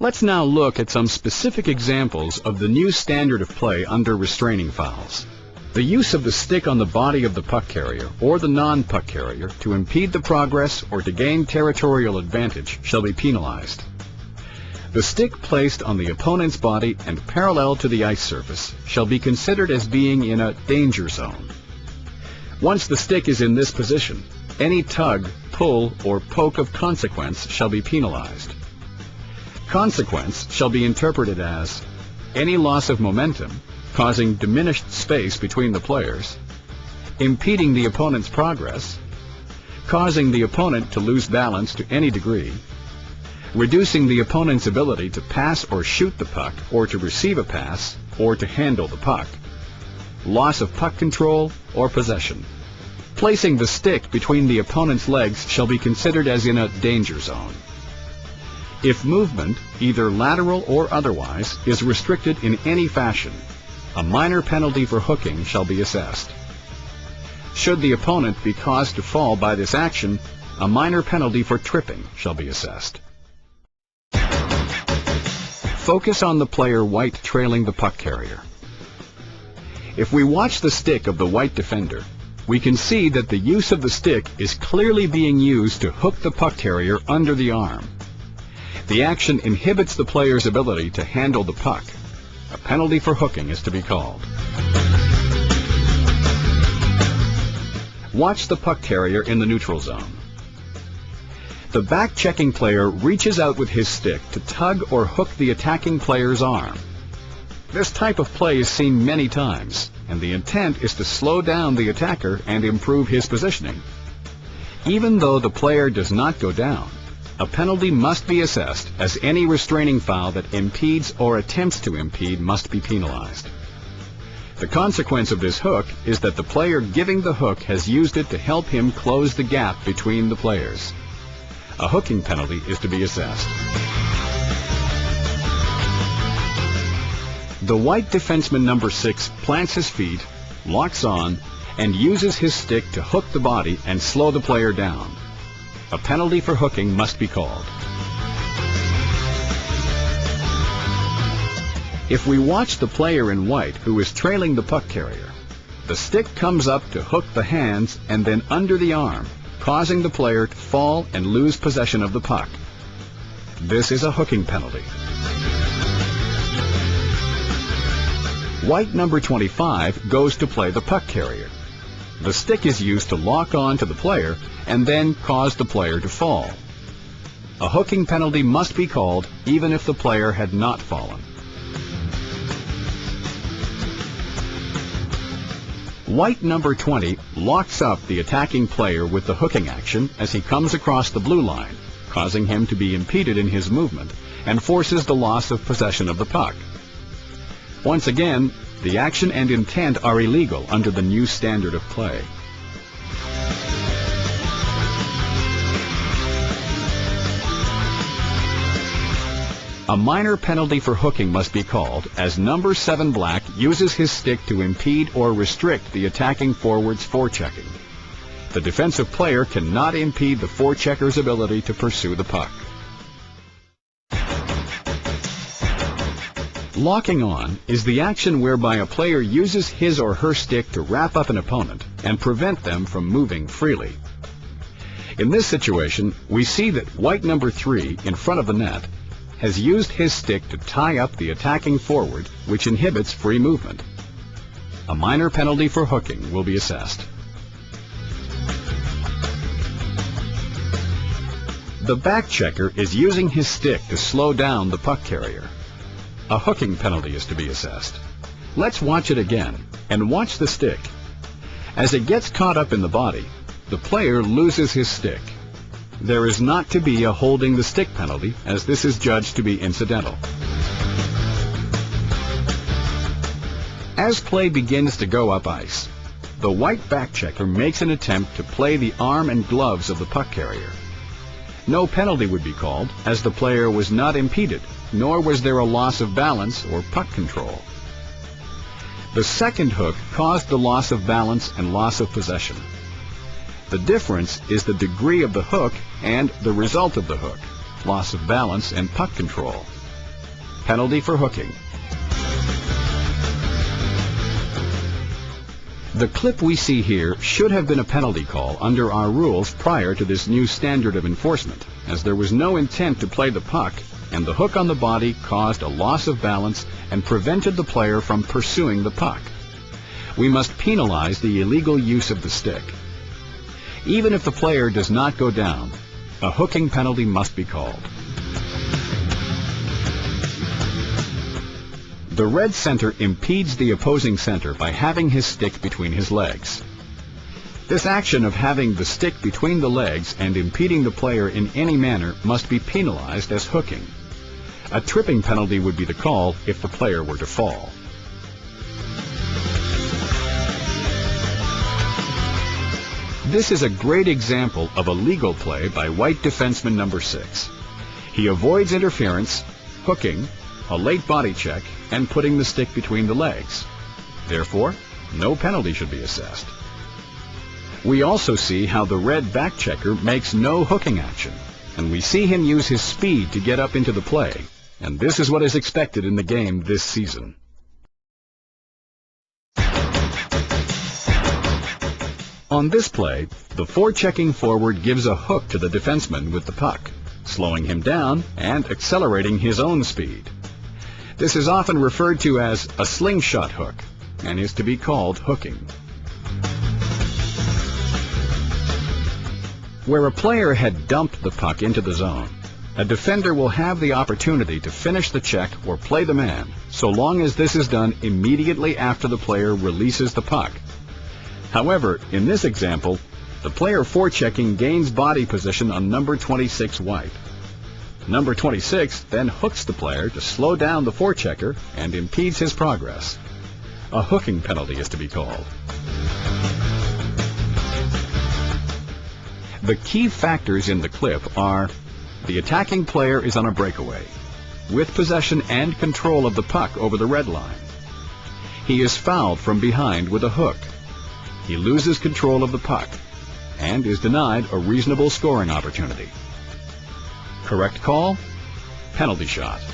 Let's now look at some specific examples of the new standard of play under restraining fouls. The use of the stick on the body of the puck carrier or the non-puck carrier to impede the progress or to gain territorial advantage shall be penalized. The stick placed on the opponent's body and parallel to the ice surface shall be considered as being in a danger zone. Once the stick is in this position, any tug, pull, or poke of consequence shall be penalized. Consequence shall be interpreted as any loss of momentum, causing diminished space between the players, impeding the opponent's progress, causing the opponent to lose balance to any degree, reducing the opponent's ability to pass or shoot the puck, or to receive a pass, or to handle the puck, loss of puck control or possession. Placing the stick between the opponent's legs shall be considered as in a danger zone. If movement, either lateral or otherwise, is restricted in any fashion, a minor penalty for hooking shall be assessed. Should the opponent be caused to fall by this action, a minor penalty for tripping shall be assessed. Focus on the player white trailing the puck carrier. If we watch the stick of the white defender, we can see that the use of the stick is clearly being used to hook the puck carrier under the arm. The action inhibits the player's ability to handle the puck. A penalty for hooking is to be called. Watch the puck carrier in the neutral zone. The back-checking player reaches out with his stick to tug or hook the attacking player's arm. This type of play is seen many times, and the intent is to slow down the attacker and improve his positioning. Even though the player does not go down, a penalty must be assessed, as any restraining foul that impedes or attempts to impede must be penalized. The consequence of this hook is that the player giving the hook has used it to help him close the gap between the players. A hooking penalty is to be assessed. The white defenseman number 6 plants his feet, locks on, and uses his stick to hook the body and slow the player down. A penalty for hooking must be called. If we watch the player in white who is trailing the puck carrier, the stick comes up to hook the hands and then under the arm, causing the player to fall and lose possession of the puck. This is a hooking penalty. White number 25 goes to play the puck carrier. The stick is used to lock on to the player and then cause the player to fall. A hooking penalty must be called even if the player had not fallen. White number 20 locks up the attacking player with the hooking action as he comes across the blue line, causing him to be impeded in his movement and forces the loss of possession of the puck. Once again, the action and intent are illegal under the new standard of play. A minor penalty for hooking must be called as number 7 black uses his stick to impede or restrict the attacking forward's forechecking. The defensive player cannot impede the forechecker's ability to pursue the puck. Locking on is the action whereby a player uses his or her stick to wrap up an opponent and prevent them from moving freely. In this situation, we see that white number 3 in front of the net has used his stick to tie up the attacking forward, which inhibits free movement. A minor penalty for hooking will be assessed. The back checker is using his stick to slow down the puck carrier. A hooking penalty is to be assessed. Let's watch it again, and watch the stick. As it gets caught up in the body, the player loses his stick. There is not to be a holding the stick penalty, as this is judged to be incidental. As play begins to go up ice, the white back checker makes an attempt to play the arm and gloves of the puck carrier. No penalty would be called, as the player was not impeded, nor was there a loss of balance or puck control. The second hook caused the loss of balance and loss of possession. The difference is the degree of the hook and the result of the hook, loss of balance and puck control. penalty for hooking. The clip we see here should have been a penalty call under our rules prior to this new standard of enforcement, as there was no intent to play the puck, and the hook on the body caused a loss of balance and prevented the player from pursuing the puck. We must penalize the illegal use of the stick. Even if the player does not go down, a hooking penalty must be called. The red center impedes the opposing center by having his stick between his legs. This action of having the stick between the legs and impeding the player in any manner must be penalized as hooking. A tripping penalty would be the call if the player were to fall. This is a great example of a legal play by white defenseman number 6. He avoids interference, hooking, a late body check, and putting the stick between the legs. Therefore, no penalty should be assessed. We also see how the red back checker makes no hooking action, and we see him use his speed to get up into the play, and this is what is expected in the game this season. On this play, the forechecking forward gives a hook to the defenseman with the puck, slowing him down and accelerating his own speed. This is often referred to as a slingshot hook and is to be called hooking. Where a player had dumped the puck into the zone, a defender will have the opportunity to finish the check or play the man, so long as this is done immediately after the player releases the puck. However, in this example, the player forechecking gains body position on number 26 white. Number 26 then hooks the player to slow down the forechecker and impedes his progress. A hooking penalty is to be called. The key factors in the clip are: the attacking player is on a breakaway, with possession and control of the puck over the red line. He is fouled from behind with a hook. He loses control of the puck and is denied a reasonable scoring opportunity. Correct call: penalty shot.